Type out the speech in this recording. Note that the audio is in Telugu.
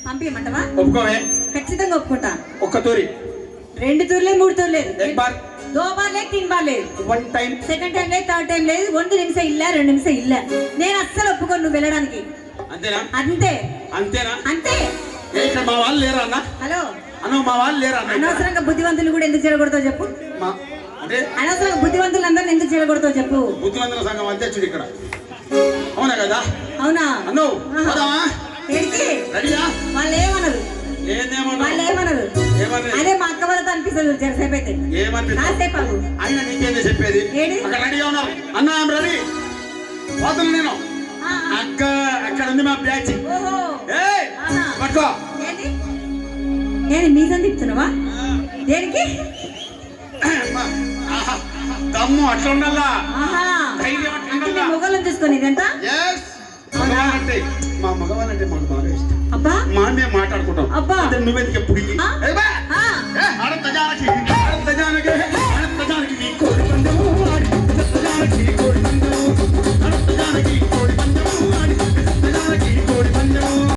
పంపించమంటావా? ఒప్పుకోవే. ఖచ్చితంగా ఒప్పుకుంటా. ఒక్క తూరి, 2 తూర్లే 3 తూర్ లేదు, 1 बार 2 बार లేదు, 3 बार లేదు, 1 टाइम సెకండ్ టైం లేదు, థర్డ్ టైం లేదు, 1 నిమిషం ఇల్ల 2 నిమిషం ఇల్ల. నేను అస్సలు ఒప్పుకోను నువ్వు వెళ్ళడానికి. అంతేనా? అంతే అంతేనా? అంతే. ఇక్కడ మా వాళ్ళు లేరా అన్న? హలో అన్న మా వాళ్ళు లేరా అన్న? అనవసరంగా బుద్ధివంతులు కూడా ఎందుకు చెడగొడతావు చెప్పు? అంటే అనవసరంగా బుద్ధివంతులు అందరిని ఎందుకు చెడగొడతావు చెప్పు? బుద్ధిమంతుల సంఘం అధ్యక్షుడు ఇక్కడ. అవునా కదా? అవునా? అన్ను పోదామా? రెడీయా? వాళ్ళు ఏమన్నారు? వాళ్ళు ఏమన్నారు? అదే మా అక్క వాళ్ళతో అనిపిస్తుంది జరసేపు అయితే. కాసేపు ఆయన నీకేంది చెప్పేది? అక్కడ రెడీగా ఉన్నారు అన్న, రెడీ పోతున్నా నేను. అక్క అక్కడ ఉంది మా బ్యాచ్. పట్టుకో. ఏంటి మీసం తిప్పుతున్నావా? దేనికి? దమ్ము అట్లా ఉండాలా, ధైర్యం అట్లా ఉండాలా. మొగలను చూసుకొని ఇదంతా మా మగవాళ్ళంటే మాకు బాగా ఇష్టం. అబ్బా మా మేము మాట్లాడుకుంటాం. అబ్బా నువ్వెందుకు ఎప్పుడు